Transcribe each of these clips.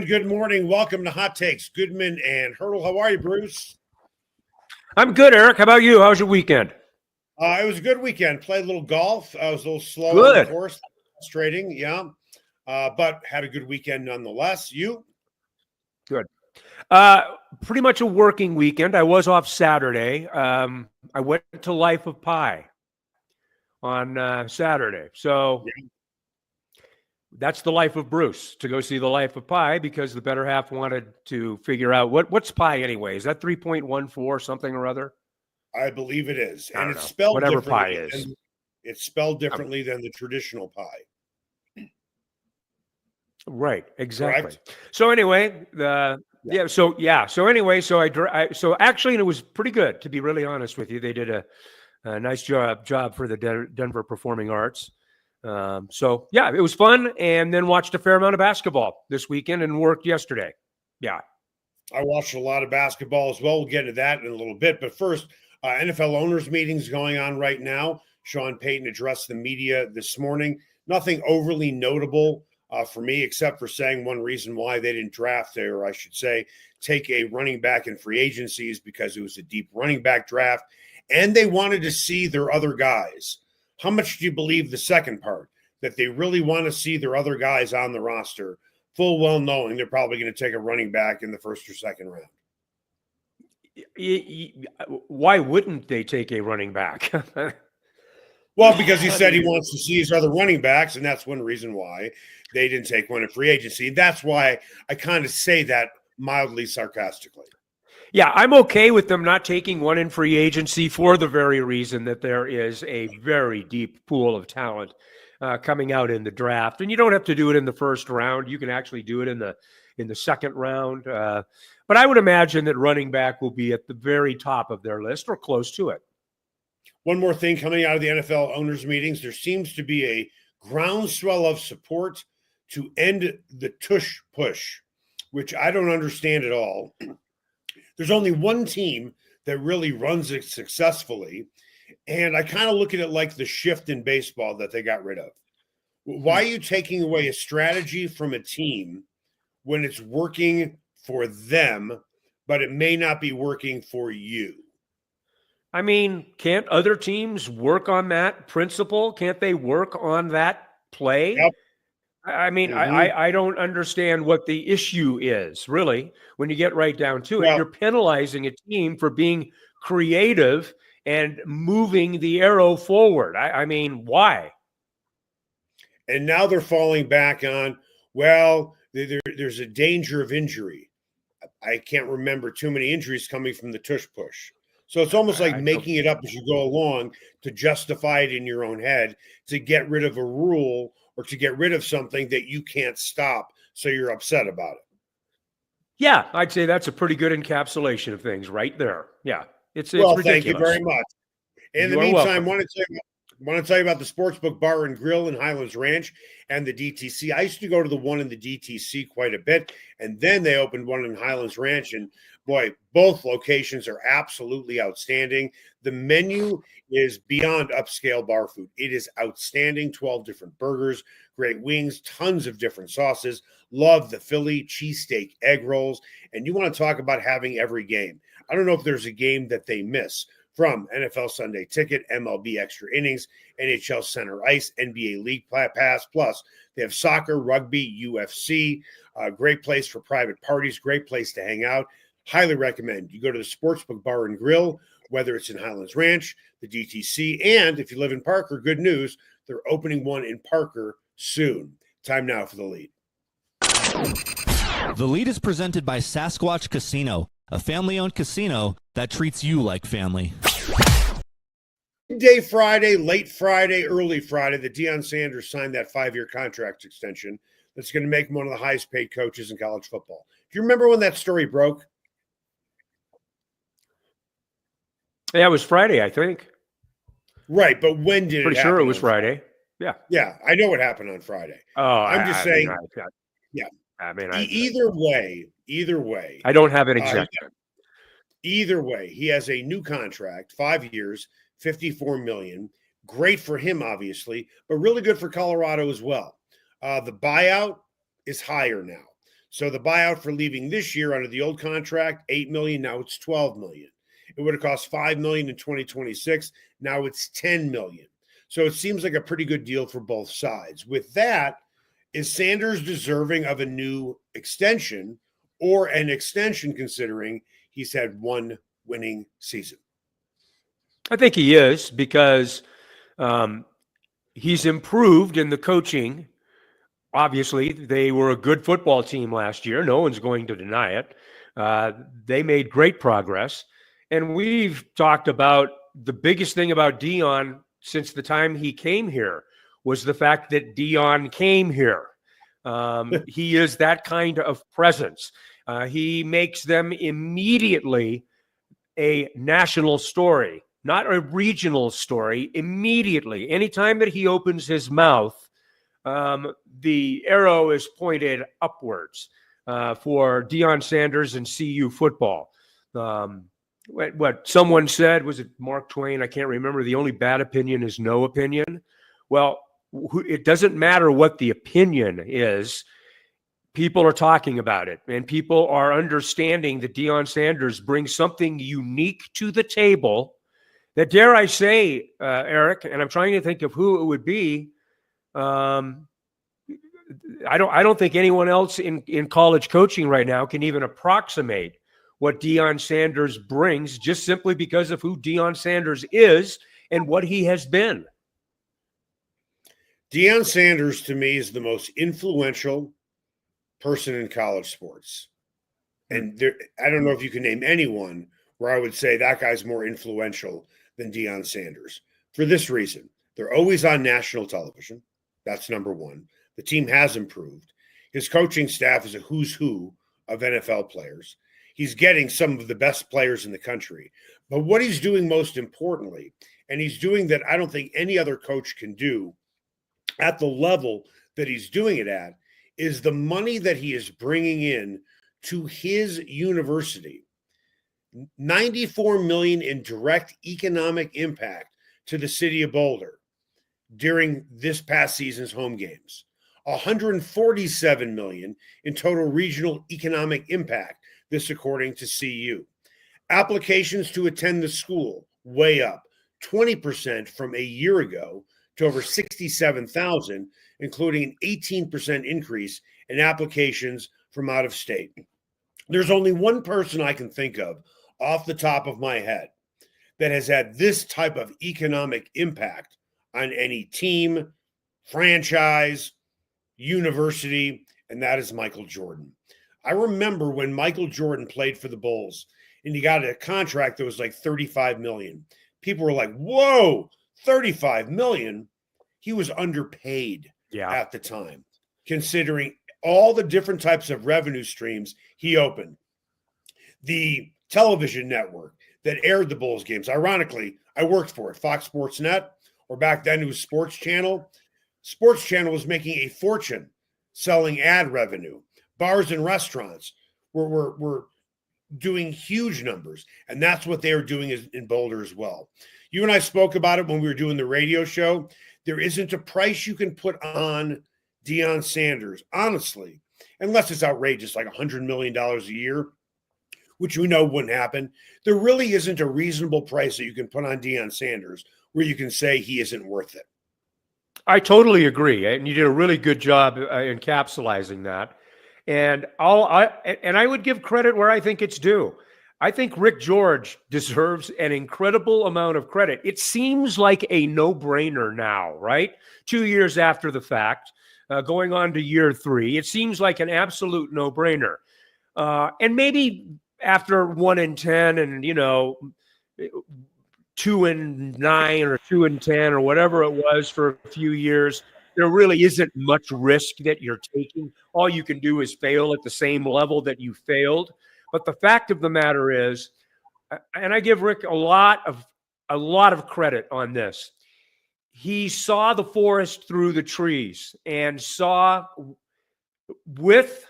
And good morning. Welcome to Hot Takes. Goodman and Haertl. How are you, Bruce? I'm good, Eric. How about you? How's your weekend? It was a good weekend. Played a little golf. I was a little slow on the course. Frustrating, yeah. But had a good weekend nonetheless. You? Good. Pretty much a working weekend. I was off Saturday. I went to Life of Pi on Saturday. So that's the life of Bruce, to go see the Life of Pi, because the better half wanted to figure out what's pi anyway. Is that 3.14 something or other? I believe it is. And it's spelled whatever differently. pi is. It's spelled differently than the traditional pie. Right, exactly. Correct? So anyway, So actually, and it was pretty good, to be really honest with you. They did a nice job for the Denver Performing Arts. It was fun, and then watched a fair amount of basketball this weekend and worked yesterday. Yeah. I watched a lot of basketball as well. We'll get into that in a little bit. But first, NFL owners meetings going on right now. Sean Payton addressed the media this morning. Nothing overly notable for me, except for saying one reason why they didn't draft, or I should say, take a running back in free agencies, because it was a deep running back draft, and they wanted to see their other guys. How much do you believe the second part, that they really want to see their other guys on the roster, full well knowing they're probably going to take a running back in the first or second round? Why wouldn't they take a running back? Well, because he said he wants to see his other running backs, and that's one reason why they didn't take one in free agency. That's why I kind of say that mildly sarcastically. Yeah, I'm okay with them not taking one in free agency, for the very reason that there is a very deep pool of talent coming out in the draft, and you don't have to do it in the first round. You can actually do it in the second round. But I would imagine that running back will be at the very top of their list, or close to it. One more thing coming out of the NFL owners meetings: there seems to be a groundswell of support to end the tush push, which I don't understand at all. There's only one team that really runs it successfully, and I kind of look at it like the shift in baseball that they got rid of. Why are you taking away a strategy from a team when it's working for them, but it may not be working for you? I mean, can't other teams work on that principle? Can't they work on that play? Yep. I mean, I don't understand what the issue is, really, when you get right down to it. Well, you're penalizing a team for being creative and moving the arrow forward. I mean, why? And now they're falling back on, well, there's a danger of injury. I can't remember too many injuries coming from the tush push. So it's almost like making it up as you go along to justify it in your own head, to get rid of a rule or to get rid of something that you can't stop, so you're upset about it. Yeah, I'd say that's a pretty good encapsulation of things right there. Yeah, it's ridiculous. Thank you very much. In the meantime, I want to tell you about the Sportsbook Bar and Grill in Highlands Ranch and the DTC. I used to go to the one in the DTC quite a bit, and then they opened one in Highlands Ranch, and boy, both locations are absolutely outstanding. The menu is beyond upscale bar food. It is outstanding. 12 different burgers, great wings, tons of different sauces. Love the Philly cheesesteak egg rolls. And you want to talk about having every game. I don't know if there's a game that they miss, from NFL Sunday Ticket, MLB Extra Innings, NHL Center Ice, NBA League Pass. Plus, they have soccer, rugby, UFC. Great place for private parties. Great place to hang out. Highly recommend you go to the Sportsbook Bar and Grill, whether it's in Highlands Ranch, the DTC, and if you live in Parker, good news, they're opening one in Parker soon. Time now for The Lead. The Lead is presented by Sasquatch Casino, a family-owned casino that treats you like family. Day Friday, late Friday, early Friday, that Deion Sanders signed that 5-year contract extension that's going to make him one of the highest paid coaches in college football. Do you remember when that story broke? Yeah, it was Friday, I think. Right, but when did it happen? Pretty sure it was Friday. Yeah. Yeah, I know what happened on Friday. Oh, I'm just saying. Yeah. I mean, either way. I don't have it exactly. Either way, he has a new contract, 5 years, $54 million. Great for him, obviously, but really good for Colorado as well. The buyout is higher now. So the buyout for leaving this year under the old contract, $8 million, now it's $12 million. It would have cost $5 million in 2026. Now it's $10 million. So it seems like a pretty good deal for both sides. With that, is Sanders deserving of a new extension or an extension considering he's had one winning season? I think he is because he's improved in the coaching. Obviously, they were a good football team last year. No one's going to deny it. They made great progress. And we've talked about the biggest thing about Deion since the time he came here was the fact that Deion came here. He is that kind of presence. He makes them immediately a national story, not a regional story, immediately. Anytime that he opens his mouth, the arrow is pointed upwards for Deion Sanders and CU football. What someone said, was it Mark Twain? I can't remember. The only bad opinion is no opinion. Well, it doesn't matter what the opinion is. People are talking about it, and people are understanding that Deion Sanders brings something unique to the table that, dare I say, Eric, and I'm trying to think of who it would be. I don't think anyone else in college coaching right now can even approximate what Deion Sanders brings, just simply because of who Deion Sanders is and what he has been. Deion Sanders, to me, is the most influential person in college sports. And I don't know if you can name anyone where I would say that guy's more influential than Deion Sanders. For this reason, they're always on national television. That's number one. The team has improved. His coaching staff is a who's who of NFL players. He's getting some of the best players in the country. But what he's doing most importantly, and he's doing that I don't think any other coach can do at the level that he's doing it at, is the money that he is bringing in to his university. $94 million in direct economic impact to the city of Boulder during this past season's home games. $147 million in total regional economic impact, this according to CU. Applications to attend the school, way up, 20% from a year ago to over 67,000, including an 18% increase in applications from out of state. There's only one person I can think of off the top of my head that has had this type of economic impact on any team, franchise, university, and that is Michael Jordan. I remember when Michael Jordan played for the Bulls and he got a contract that was like $35 million. People were like, whoa, $35 million? He was underpaid at the time, considering all the different types of revenue streams he opened. The television network that aired the Bulls games, ironically, I worked for it, Fox Sports Net, or back then it was Sports Channel. Sports Channel was making a fortune selling ad revenue. Bars and restaurants were doing huge numbers, and that's what they were doing in Boulder as well. You and I spoke about it when we were doing the radio show. There isn't a price you can put on Deion Sanders, honestly, unless it's outrageous, like $100 million a year, which we know wouldn't happen. There really isn't a reasonable price that you can put on Deion Sanders where you can say he isn't worth it. I totally agree, and you did a really good job encapsulating that. And I would give credit where I think it's due. I think Rick George deserves an incredible amount of credit. It seems like a no-brainer now, right? 2 years after the fact, going on to year 3, it seems like an absolute no-brainer. And maybe after 1-10 and, 2-9 or 2-10 or whatever it was for a few years, there really isn't much risk that you're taking. All you can do is fail at the same level that you failed. But the fact of the matter is, and I give Rick a lot of credit on this, he saw the forest through the trees and saw with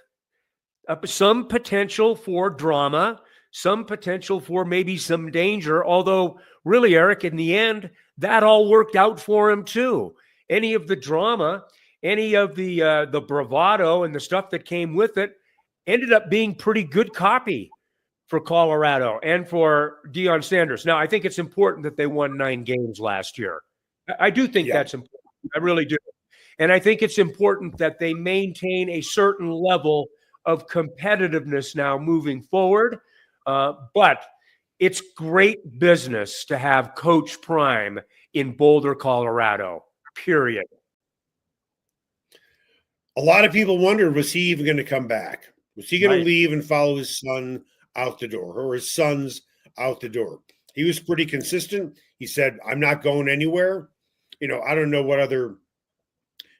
some potential for drama, some potential for maybe some danger, although really, Eric, in the end, that all worked out for him too. Any of the drama, any of the bravado and the stuff that came with it ended up being pretty good copy for Colorado and for Deion Sanders. Now, I think it's important that they won 9 games last year. I do think that's important. I really do. And I think it's important that they maintain a certain level of competitiveness now moving forward. But it's great business to have Coach Prime in Boulder, Colorado, period. A lot of people wondered, was he even going to come back? Was he going to leave and follow his son out the door, or his sons out the door? He was pretty consistent. He said, I'm not going anywhere. I don't know what other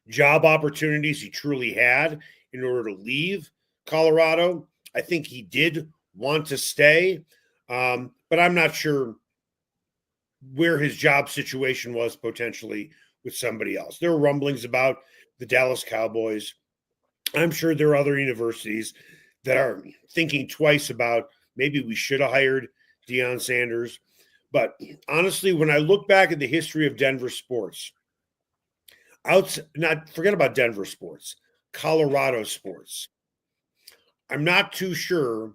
job opportunities he truly had in order to leave Colorado. I think he did want to stay, but I'm not sure where his job situation was potentially with somebody else. There were rumblings about the Dallas Cowboys. I'm sure there are other universities that are thinking twice about maybe we should have hired Deion Sanders. But honestly, when I look back at the history of Denver sports, forget about Denver sports, Colorado sports, I'm not too sure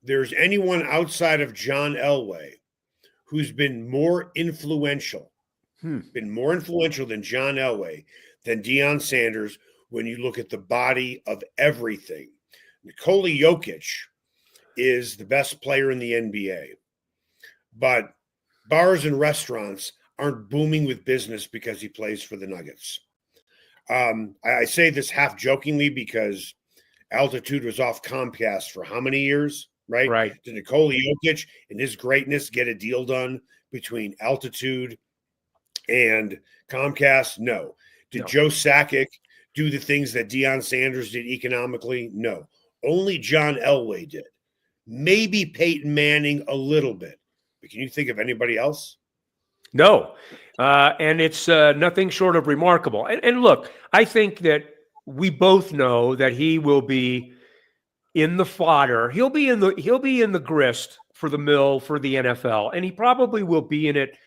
there's anyone outside of John Elway who's been more influential than John Elway, than Deion Sanders, when you look at the body of everything. Nikola Jokic is the best player in the NBA, but bars and restaurants aren't booming with business because he plays for the Nuggets. I say this half jokingly because Altitude was off Comcast for how many years, right? Right. Did Nikola Jokic and his greatness get a deal done between Altitude and Comcast? No. Did Joe Sakic do the things that Deion Sanders did economically? No. Only John Elway did. Maybe Peyton Manning a little bit. But can you think of anybody else? No. And it's nothing short of remarkable. And look, I think that we both know that he will be in the fodder. He'll be in the grist for the mill for the NFL, and he probably will be in it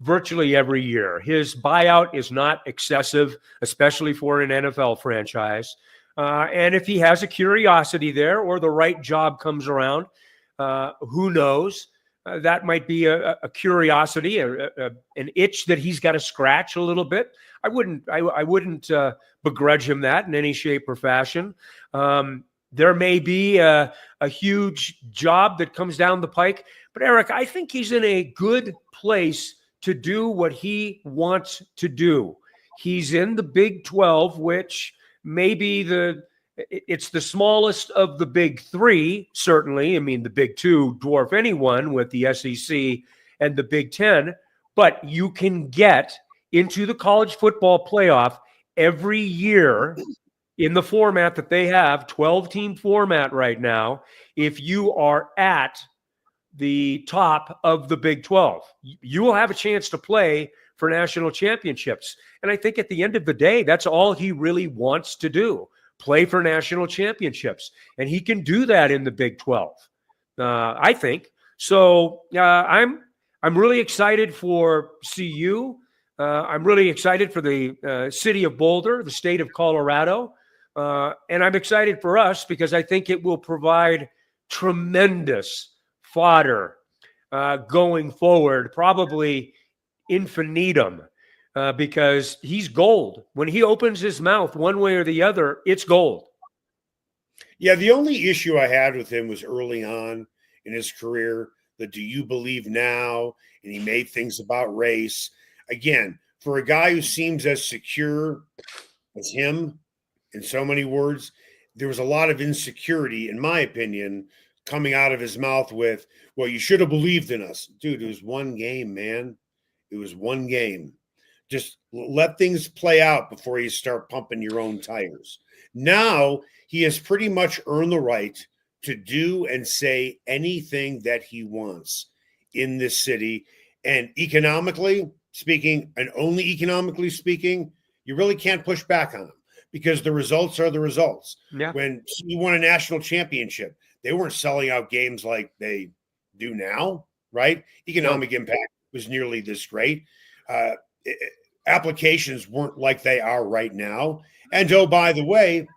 virtually every year. His buyout is not excessive, especially for an NFL franchise. And if he has a curiosity there or the right job comes around, who knows? That might be a curiosity, an itch that he's got to scratch a little bit. I wouldn't begrudge him that in any shape or fashion. There may be a huge job that comes down the pike, but Eric, I think he's in a good place to do what he wants to do. He's in the Big 12, which may be it's the smallest of the big 3, certainly. I mean, the Big 2 dwarf anyone with the SEC and the Big 10, but you can get into the college football playoff every year in the format that they have, 12-team format right now, if you are at the top of the Big 12. You will have a chance to play for national championships. And I think at the end of the day, that's all he really wants to do, play for national championships. And he can do that in the Big 12, I think. So I'm really excited for CU. I'm really excited for the city of Boulder, the state of Colorado. And I'm excited for us because I think it will provide tremendous fodder going forward, probably infinitum, because he's gold. When he opens his mouth one way or the other, it's gold. Yeah, the only issue I had with him was early on in his career, the do you believe now? And he made things about race. Again, for a guy who seems as secure as him, in so many words, there was a lot of insecurity, in my opinion, coming out of his mouth with, well, you should have believed in us. Dude, it was one game, man. It was one game. Just let things play out before you start pumping your own tires. Now he has pretty much earned the right to do and say anything that he wants in this city. And economically speaking, and only economically speaking, you really can't push back on him because the results are the results. Yeah. When he won a national championship, they weren't selling out games like they do now, right? Economic impact was nearly this great. Applications weren't like they are right now. And oh, by the way,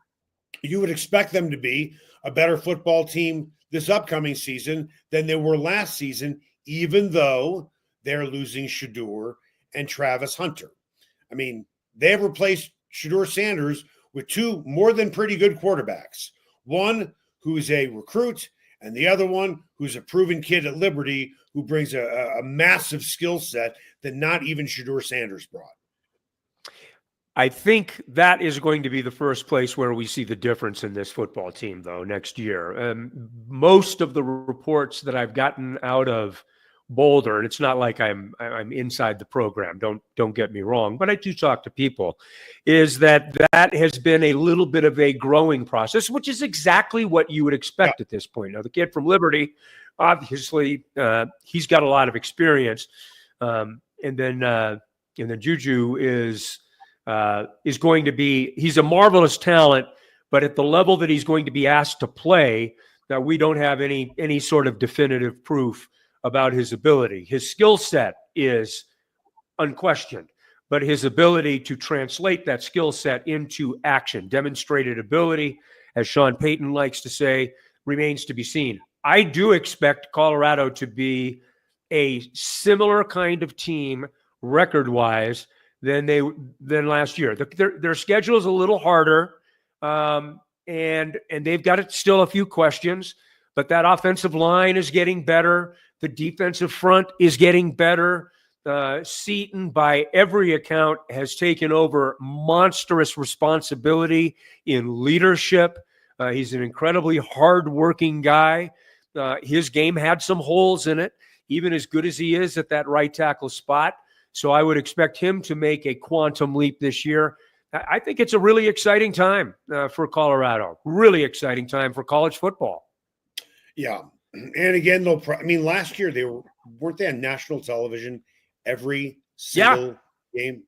you would expect them to be a better football team this upcoming season than they were last season, even though they're losing Shedeur and Travis Hunter. I mean, they have replaced Shedeur Sanders with two more than pretty good quarterbacks. One who's a recruit, and the other one who's a proven kid at Liberty who brings a massive skill set that not even Shedeur Sanders brought. I think that is going to be the first place where we see the difference in this football team, though, next year. Most of the reports that I've gotten out of Boulder, and it's not like I'm inside the program, don't get me wrong, but I do talk to people, is that has been a little bit of a growing process, which is exactly what you would expect at this point. Now, the kid from Liberty, obviously, he's got a lot of experience, and then Juju is going to be, he's a marvelous talent, but at the level that he's going to be asked to play, that we don't have any sort of definitive proof about his ability. His skill set is unquestioned, but his ability to translate that skill set into action, demonstrated ability, as Sean Payton likes to say, remains to be seen. I do expect Colorado to be a similar kind of team record-wise than last year. Their schedule is a little harder, and they've got still a few questions, but that offensive line is getting better. The defensive front is getting better. Seaton, by every account, has taken over monstrous responsibility in leadership. He's an incredibly hardworking guy. His game had some holes in it, even as good as he is at that right tackle spot. So I would expect him to make a quantum leap this year. I think it's a really exciting time for Colorado. Really exciting time for college football. Yeah. And again, last year weren't they on national television every single game?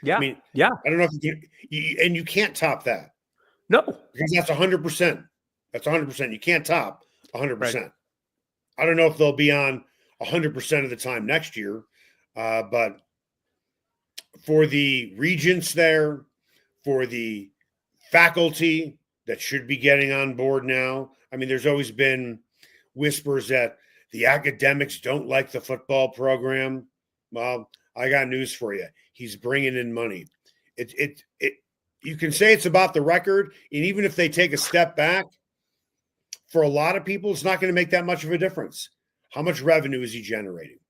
Yeah. I don't know if you can't top that. No. Because that's 100%. That's 100%. You can't top 100%. Right. I don't know if they'll be on 100% of the time next year. But for the regents there, for the faculty that should be getting on board now, there's always been whispers that the academics don't like the football program. Well, I got news for you. He's bringing in money. You can say it's about the record, and even if they take a step back, for a lot of people, it's not going to make that much of a difference. How much revenue is he generating,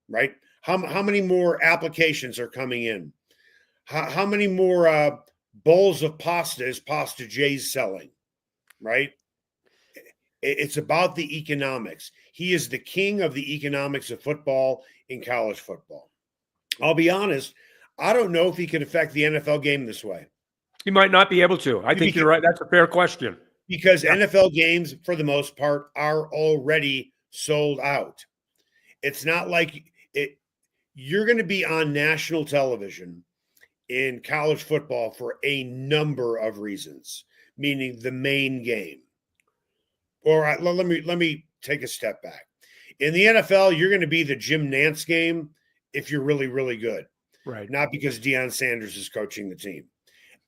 right? How many more applications are coming in? How many more bowls of pasta is Pasta J's selling, right? It's about the economics. He is the king of the economics of football in college football. I'll be honest, I don't know if he can affect the NFL game this way. He might not be able to. I think you're right. That's a fair question. Because NFL games, for the most part, are already sold out. It's not like you're going to be on national television in college football for a number of reasons, meaning the main game. All right, let me take a step back. In the NFL, you're going to be the Jim Nantz game if you're really, really good. Right. Not because Deion Sanders is coaching the team.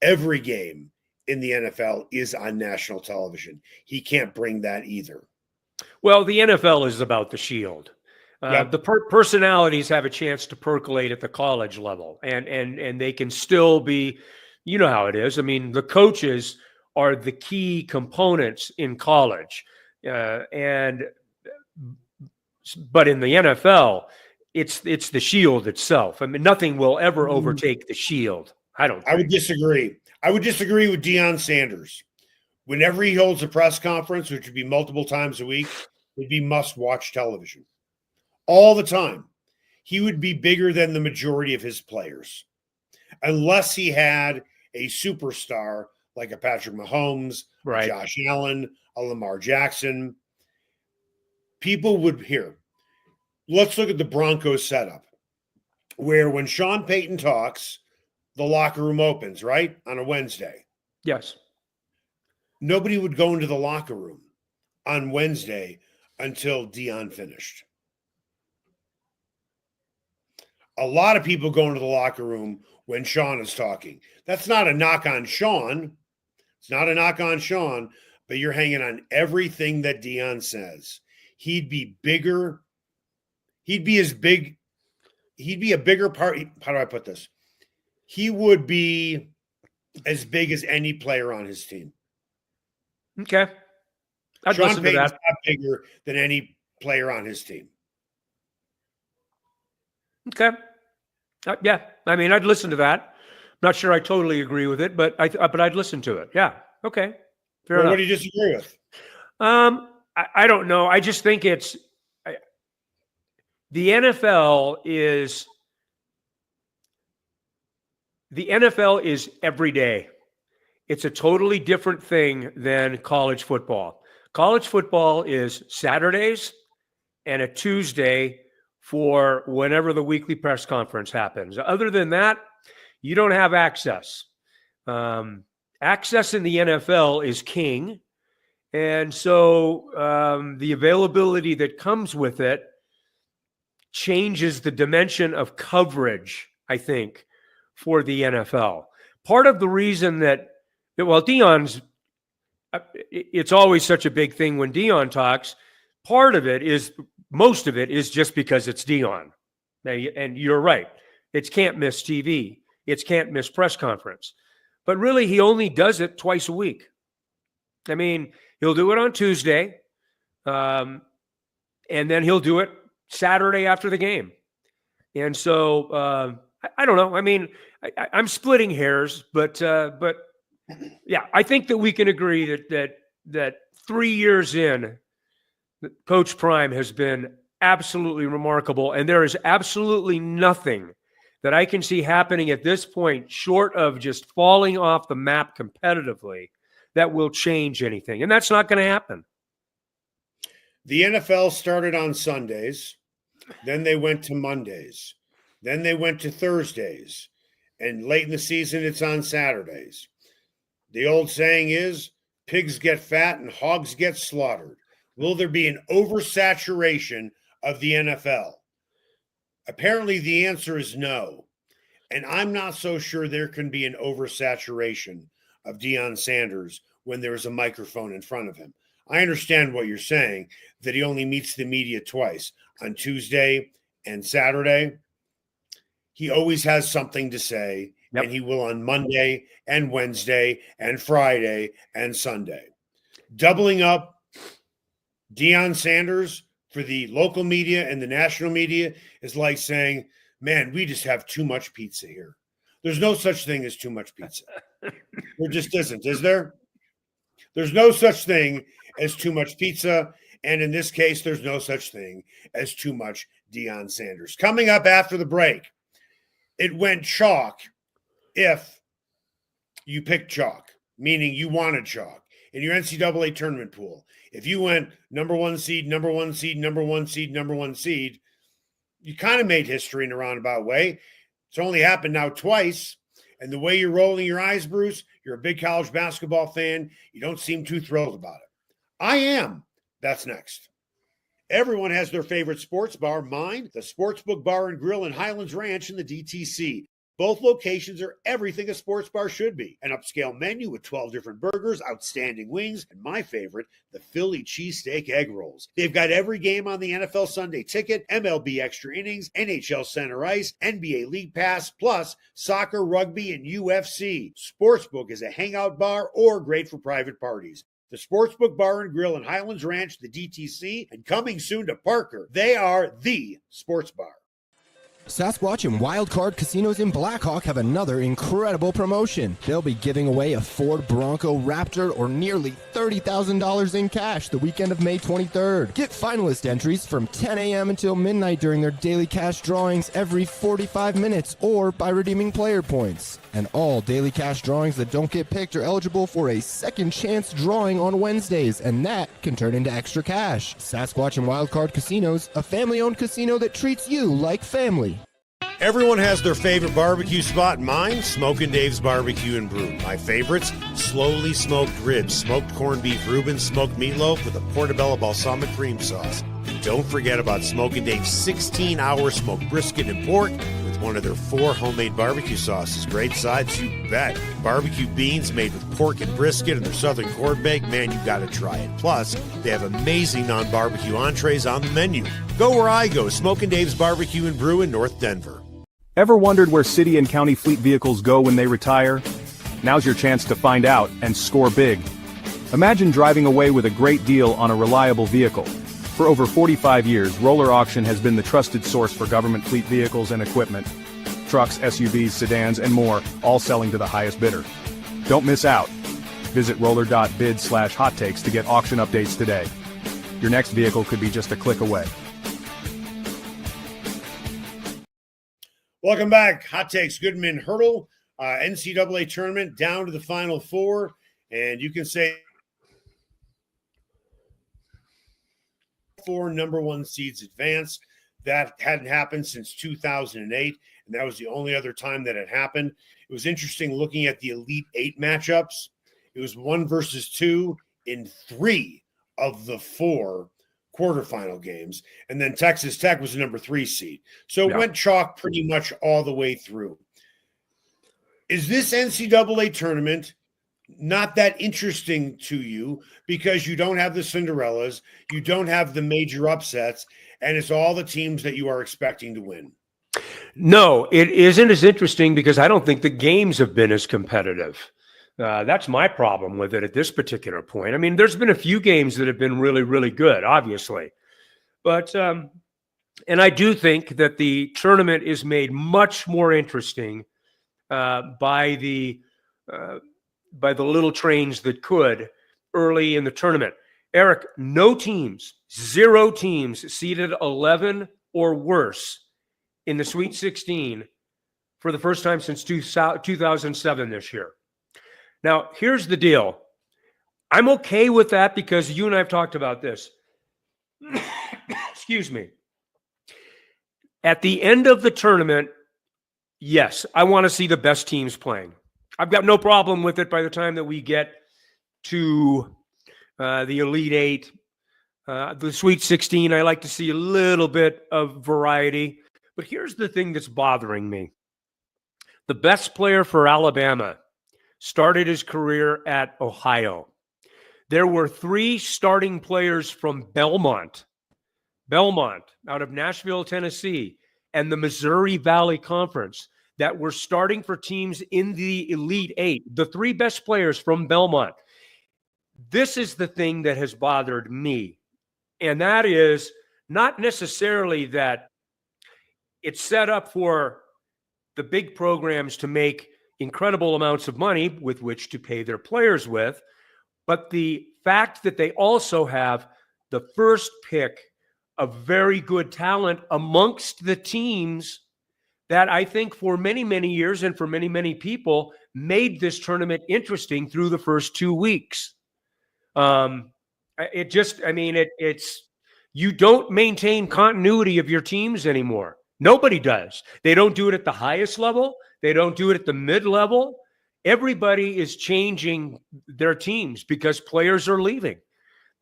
Every game in the NFL is on national television. He can't bring that either. Well, the NFL is about the shield. The personalities have a chance to percolate at the college level, and they can still be, you know how it is. The coaches are the key components in college, but in the NFL, it's the shield itself. Nothing will ever overtake the shield. I would disagree. I would disagree with Deion Sanders. Whenever he holds a press conference, which would be multiple times a week, it'd be must-watch television. All the time. He would be bigger than the majority of his players. Unless he had a superstar like a Patrick Mahomes, right, a Josh Allen, a Lamar Jackson. People would hear. Let's look at the Broncos setup, where when Sean Payton talks, the locker room opens, right, on a Wednesday. Yes. Nobody would go into the locker room on Wednesday until Deion finished. A lot of people go into the locker room when Sean is talking. That's not a knock on Sean. It's not a knock on Sean, but you're hanging on everything that Deion says. He'd be bigger. He'd be as big. He'd be a bigger part. How do I put this? He would be as big as any player on his team. Okay. I'd Sean listen to Payton's that. not bigger than any player on his team. Okay. Yeah. I mean, I'd listen to that. Not sure I totally agree with it, but I'd listen to it. Yeah. Okay. Fair enough. What do you disagree with? I don't know. I just think the NFL is every day. It's a totally different thing than college football. College football is Saturdays and a Tuesday for whenever the weekly press conference happens. Other than that, you don't have access. Access in the NFL is king. And so the availability that comes with it changes the dimension of coverage, I think, for the NFL. Part of the reason that Deion's, it's always such a big thing when Deion talks. Most of it is just because it's Deion. And you're right. It's can't miss TV. It's can't miss press conference. But really, he only does it twice a week. I mean, he'll do it on Tuesday, and then he'll do it Saturday after the game. And so I don't know. I mean, I'm splitting hairs, but yeah, I think that we can agree that 3 years in, Coach Prime has been absolutely remarkable, and there is absolutely nothing that I can see happening at this point, short of just falling off the map competitively, that will change anything. And that's not going to happen. The NFL started on Sundays. Then they went to Mondays. Then they went to Thursdays. And late in the season, it's on Saturdays. The old saying is, pigs get fat and hogs get slaughtered. Will there be an oversaturation of the NFL? Apparently, the answer is no. And I'm not so sure there can be an oversaturation of Deion Sanders when there is a microphone in front of him. I understand what you're saying, that he only meets the media twice, on Tuesday and Saturday. He always has something to say, and he will on Monday and Wednesday and Friday and Sunday. Doubling up Deion Sanders for the local media and the national media is like saying, man, we just have too much pizza here. There's no such thing as too much pizza. There just isn't, is there? There's no such thing as too much pizza. And in this case, there's no such thing as too much Deion Sanders. Coming up after the break, it went chalk if you picked chalk, meaning you wanted chalk in your NCAA tournament pool. If you went number one seed, you kind of made history in a roundabout way. It's only happened now twice. And the way you're rolling your eyes, Bruce, you're a big college basketball fan. You don't seem too thrilled about it. I am. That's next. Everyone has their favorite sports bar. Mine, the Sportsbook Bar and Grill in Highlands Ranch in the DTC. Both locations are everything a sports bar should be. An upscale menu with 12 different burgers, outstanding wings, and my favorite, the Philly cheesesteak egg rolls. They've got every game on the NFL Sunday Ticket, MLB Extra Innings, NHL Center Ice, NBA League Pass, plus soccer, rugby, and UFC. Sportsbook is a hangout bar or great for private parties. The Sportsbook Bar and Grill in Highlands Ranch, the DTC, and coming soon to Parker. They are the sports bar. Sasquatch and Wildcard Casinos in Blackhawk have another incredible promotion. They'll be giving away a Ford Bronco Raptor or nearly $30,000 in cash the weekend of May 23rd. Get finalist entries from 10 a.m. until midnight during their daily cash drawings every 45 minutes or by redeeming player points. And all daily cash drawings that don't get picked are eligible for a second chance drawing on Wednesdays, and that can turn into extra cash. Sasquatch and Wildcard Casinos, a family-owned casino that treats you like family. Everyone has their favorite barbecue spot. Mine, Smokin' Dave's Barbecue and Brew. My favorites, slowly smoked ribs, smoked corned beef Reuben, smoked meatloaf with a portobello balsamic cream sauce. Don't forget about Smokin' Dave's 16-hour smoked brisket and pork with with one of their 4 homemade barbecue sauces. Great sides, you bet. Barbecue beans made with pork and brisket and their southern corned bake. Man, you got to try it. Plus, they have amazing non-barbecue entrees on the menu. Go where I go, Smokin' Dave's Barbecue and Brew in North Denver. Ever wondered where city and county fleet vehicles go when they retire? Now's your chance to find out and score big. Imagine driving away with a great deal on a reliable vehicle. For over 45 years, Roller Auction has been the trusted source for government fleet vehicles and equipment. Trucks, SUVs, sedans, and more, all selling to the highest bidder. Don't miss out. Visit roller.bid/hot takes to get auction updates today. Your next vehicle could be just a click away. Welcome back. Hot Takes, Goodman and Haertl. NCAA Tournament down to the Final Four. And you can say 4 number 1 seeds advance. That hadn't happened since 2008, and that was the only other time that had happened. It was interesting looking at the Elite 8 matchups. It was 1 versus 2 in 3 of the 4 quarterfinal games, and then Texas Tech was the number 3 seed. So it went chalk pretty much all the way through. Is this NCAA tournament not that interesting to you because you don't have the Cinderellas, you don't have the major upsets, and it's all the teams that you are expecting to win? No, it isn't as interesting because I don't think the games have been as competitive. That's my problem with it at this particular point. I mean, there's been a few games that have been really, really good, obviously. But, and I do think that the tournament is made much more interesting by the little trains that could early in the tournament. Eric, no teams, 0 teams seeded 11 or worse in the Sweet 16 for the first time since 2007 this year. Now, here's the deal. I'm okay with that because you and I have talked about this. Excuse me. At the end of the tournament, yes, I want to see the best teams playing. I've got no problem with it by the time that we get to the Elite 8, the Sweet 16. I like to see a little bit of variety. But here's the thing that's bothering me. The best player for Alabama started his career at Ohio. There were 3 starting players from Belmont out of Nashville, Tennessee, and the Missouri Valley Conference that were starting for teams in the Elite 8, the 3 best players from Belmont. This is the thing that has bothered me, and that is not necessarily that it's set up for the big programs to make incredible amounts of money with which to pay their players with, but the fact that they also have the first pick of very good talent amongst the teams that I think for many, many years and for many, many people made this tournament interesting through the first 2 weeks. It's you don't maintain continuity of your teams anymore. Nobody does. They don't do it at the highest level. They don't do it at the mid-level. Everybody is changing their teams because players are leaving,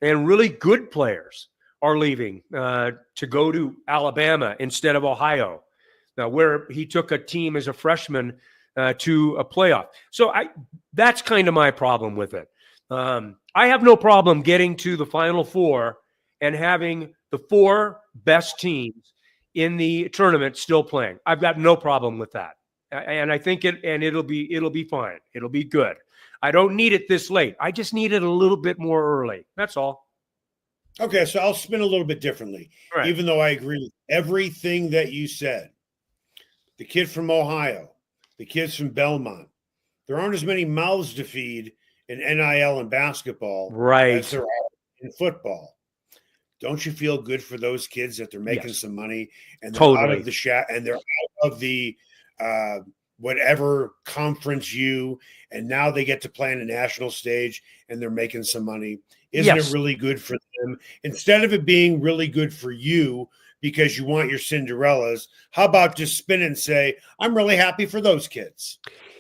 and really good players are leaving to go to Alabama instead of Ohio, where he took a team as a freshman to a playoff. So that's kind of my problem with it. I have no problem getting to the Final Four and having the 4 best teams in the tournament still playing. I've got no problem with that. And I think it'll be fine. It'll be good. I don't need it this late. I just need it a little bit more early. That's all. Okay, so I'll spin a little bit differently, right. Even though I agree with everything that you said. The kid from Ohio, the kids from Belmont, there aren't as many mouths to feed in NIL and basketball as there are in football. Don't you feel good for those kids that they're making some money and they're out of the shack and they're out of the whatever conference and now they get to play on a national stage and they're making some money? Isn't it really good for them? Instead of it being really good for you because you want your Cinderellas, how about just spin and say, I'm really happy for those kids?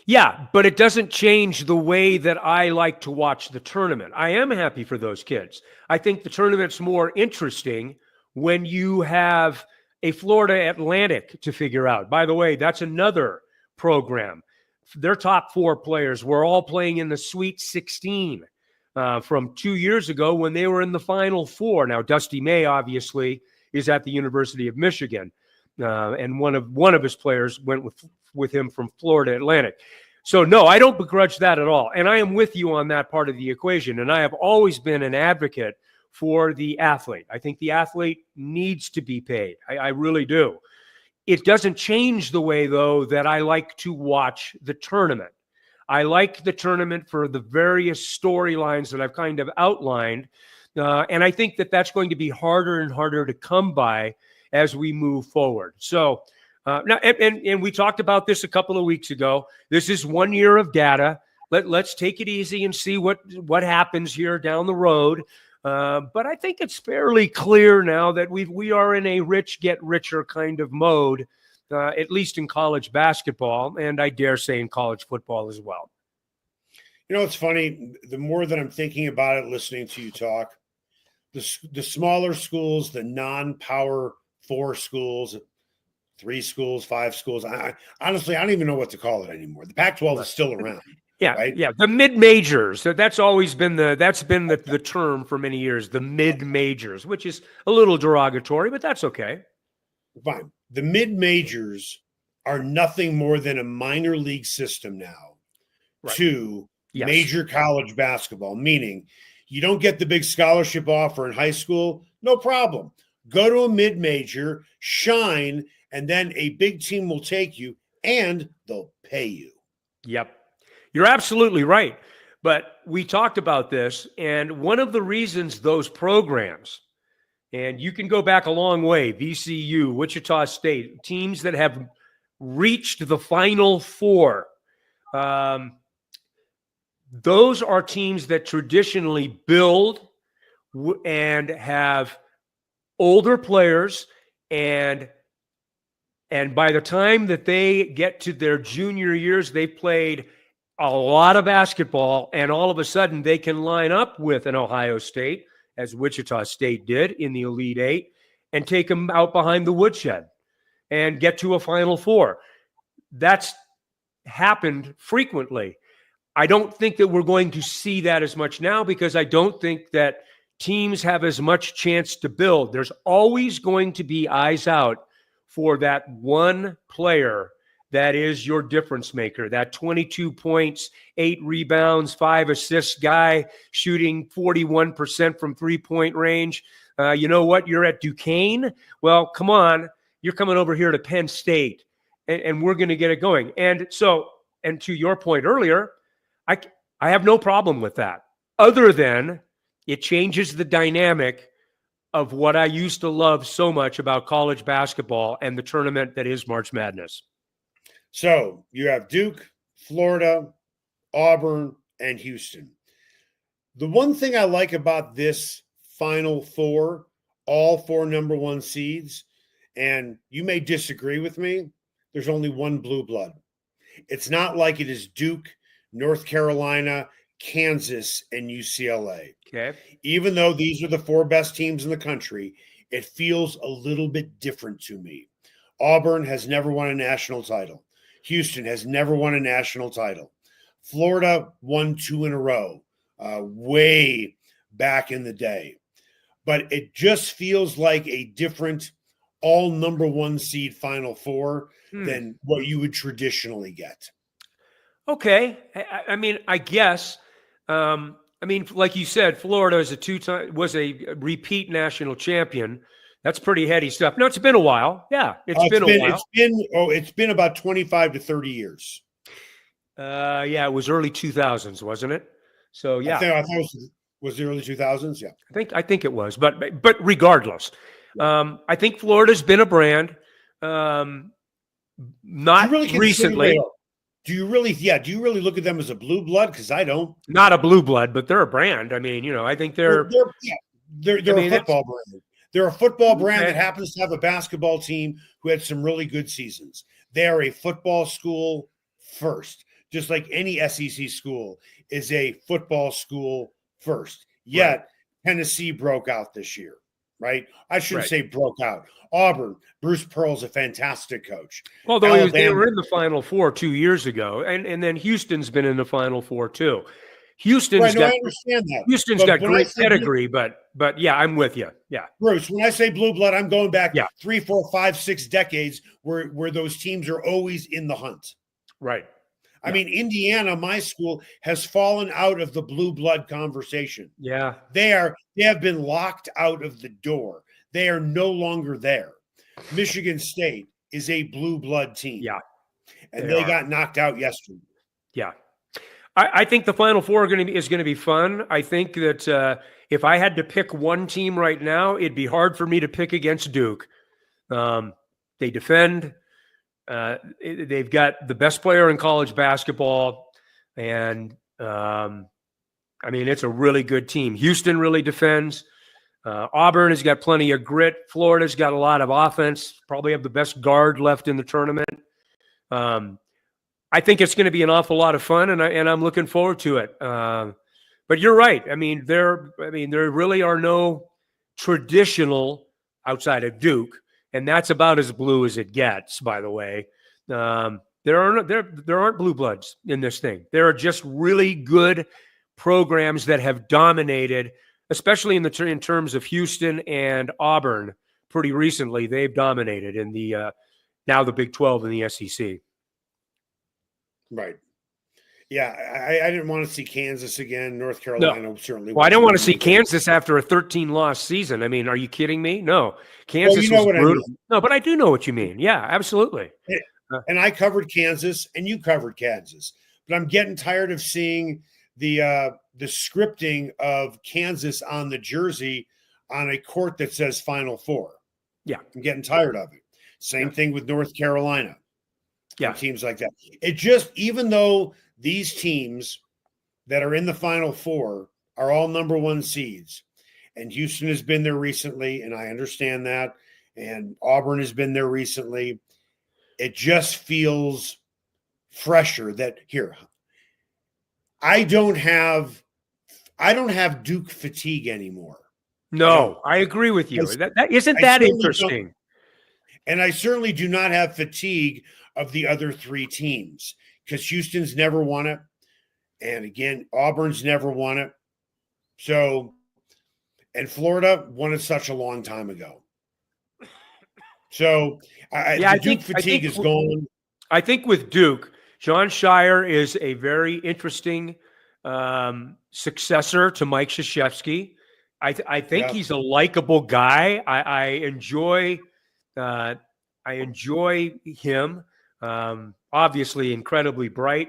Yeah, but it doesn't change the way that I like to watch the tournament. I am happy for those kids. I think the tournament's more interesting when you have a Florida Atlantic to figure out. By the way, that's another program. Their top 4 players were all playing in the Sweet 16 from 2 years ago when they were in the Final Four. Now, Dusty May obviously is at the University of Michigan, and one of his players went with him from Florida Atlantic. So, no, I don't begrudge that at all. And I am with you on that part of the equation. And I have always been an advocate for the athlete. I think the athlete needs to be paid. I really do. It doesn't change the way, though, that I like to watch the tournament. I like the tournament for the various storylines that I've kind of outlined. And I think that that's going to be harder and harder to come by as we move forward. So, now, and we talked about this a couple of weeks ago. This is 1 year of data. Let's take it easy and see what happens here down the road. But I think it's fairly clear now that we are in a rich get richer kind of mode, at least in college basketball, and I dare say in college football as well. You know, it's funny. The more that I'm thinking about it, listening to you talk, the smaller schools, the non-Power 4 schools, 3 schools, 5 schools. Honestly, I don't even know what to call it anymore. The Pac-12 is still around. Yeah, right? Yeah. The mid-majors. That's always been the term for many years. The mid-majors, which is a little derogatory, but that's okay. Fine. The mid-majors are nothing more than a minor league system now to major college basketball, meaning you don't get the big scholarship offer in high school, no problem. Go to a mid-major, shine, and then a big team will take you and they'll pay you. Yep. You're absolutely right. But we talked about this, and one of the reasons those programs, and you can go back a long way, VCU, Wichita State, teams that have reached the Final Four, those are teams that traditionally build and have older players, and by the time that they get to their junior years, they've played a lot of basketball, and all of a sudden they can line up with an Ohio State, as Wichita State did in the Elite Eight, and take them out behind the woodshed and get to a Final Four. That's happened frequently. I don't think that we're going to see that as much now because I don't think that teams have as much chance to build. There's always going to be eyes out for that one player that is your difference maker, that 22 points, 8 rebounds, 5 assists guy shooting 41% from three-point range. You know what? You're at Duquesne. Well, come on. You're coming over here to Penn State, and we're going to get it going. And so, and to your point earlier, I have no problem with that, other than it changes the dynamic of what I used to love so much about college basketball and the tournament that is March Madness. So you have Duke, Florida, Auburn, and Houston. The one thing I like about this Final Four, all 4 number 1 seeds, and you may disagree with me, there's only one blue blood. It's not like it is Duke, North Carolina, Kansas, and UCLA. Okay. Even though these are the 4 best teams in the country, it feels a little bit different to me. Auburn has never won a national title. Houston has never won a national title. Florida won 2 in a row, way back in the day. But it just feels like a different all number 1 seed Final Four than what you would traditionally get. Okay. I mean, I guess. Like you said, Florida was a repeat national champion. That's pretty heady stuff. No, it's been a while. Yeah, it's been a while. It's been about 25 to 30 years. Yeah, it was early 2000s, wasn't it? So yeah, I think it was the early 2000s. Yeah, I think it was. But regardless, I think Florida's been a brand. Not recently. Do you really look at them as a blue blood? Because I don't. Not a blue blood, but they're a brand. I mean, I think they're a football brand. They're a football brand that happens to have a basketball team who had some really good seasons. They are a football school first, just like any SEC school is a football school first. Yet Tennessee broke out this year. right? I shouldn't Right. say broke out. Auburn, Bruce Pearl's a fantastic coach. Although they were in the Final Four 2 years ago, and then Houston's been in the Final Four too. Houston's I understand that. Houston's got great pedigree, but yeah, I'm with you. Yeah, Bruce, when I say blue blood, I'm going back 3, 4, 5, 6 decades where those teams are always in the hunt. Right. I mean, Indiana, my school, has fallen out of the blue blood conversation. Yeah. They have been locked out of the door. They are no longer there. Michigan State is a blue blood team. Yeah. And they got knocked out yesterday. Yeah. I think the Final Four is going to be fun. I think that if I had to pick one team right now, it'd be hard for me to pick against Duke. They defend. They've got the best player in college basketball. And, I mean, it's a really good team. Houston really defends. Auburn has got plenty of grit. Florida's got a lot of offense. Probably have the best guard left in the tournament. I think it's going to be an awful lot of fun, and I'm looking forward to it. But you're right. I mean, there really are no traditional outside of Duke, and that's about as blue as it gets. By the way, there aren't blue bloods in this thing. There are just really good programs that have dominated, especially in terms of Houston and Auburn. Pretty recently, they've dominated in the now the Big 12 and the SEC. Right. Yeah, I didn't want to see Kansas again. North Carolina certainly. Well, I don't want to see Kansas after a 13-loss season. I mean, are you kidding me? No. Kansas was brutal. I mean. No, but I do know what you mean. Yeah, absolutely. And I covered Kansas, and you covered Kansas. But I'm getting tired of seeing the scripting of Kansas on the jersey on a court that says Final Four. Yeah. I'm getting tired of it. Same thing with North Carolina. Yeah. Teams like that. It just, even though these teams that are in the Final Four are all number one seeds, and Houston has been there recently, and I understand that, and Auburn has been there recently, it just feels fresher that here. I don't have Duke fatigue anymore. No, I agree with you. Isn't that interesting? And I certainly do not have fatigue of the other three teams, because Houston's never won it. And again, Auburn's never won it. So, and Florida won it such a long time ago. So I think fatigue is gone. I think with Duke, John Shire is a very interesting successor to Mike Krzyzewski. I think he's a likable guy. I enjoy him. Obviously incredibly bright,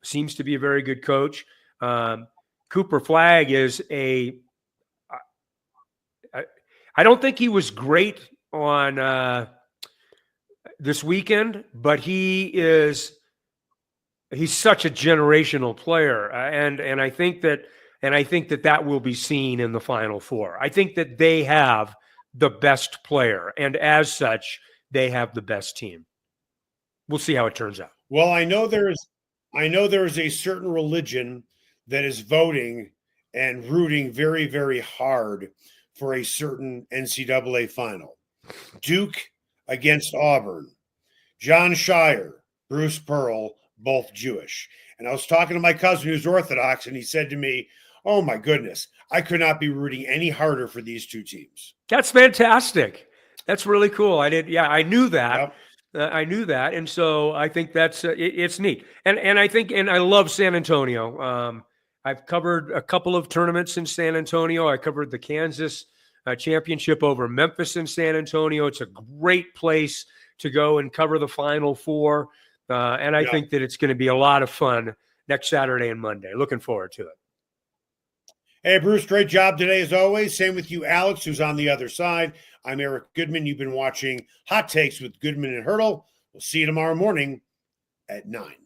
seems to be a very good coach. Cooper Flagg is I don't think he was great on this weekend, but he's such a generational player. And I think that will be seen in the Final Four. I think that they have the best player, and as such, they have the best team. We'll see how it turns out. Well, I know there is a certain religion that is voting and rooting very, very hard for a certain NCAA final. Duke against Auburn. John Shire, Bruce Pearl, both Jewish. And I was talking to my cousin who's Orthodox, and he said to me, "Oh my goodness, I could not be rooting any harder for these two teams." That's fantastic. That's really cool. I knew that. Yep. I knew that, and so I think that's it's neat. And I love San Antonio. I've covered a couple of tournaments in San Antonio. I covered the Kansas championship over Memphis in San Antonio. It's a great place to go and cover the Final Four, and I think that it's going to be a lot of fun next Saturday and Monday. Looking forward to it. Hey, Bruce, great job today as always. Same with you, Alex, who's on the other side. I'm Eric Goodman. You've been watching Hot Takes with Goodman and Haertl. We'll see you tomorrow morning at 9.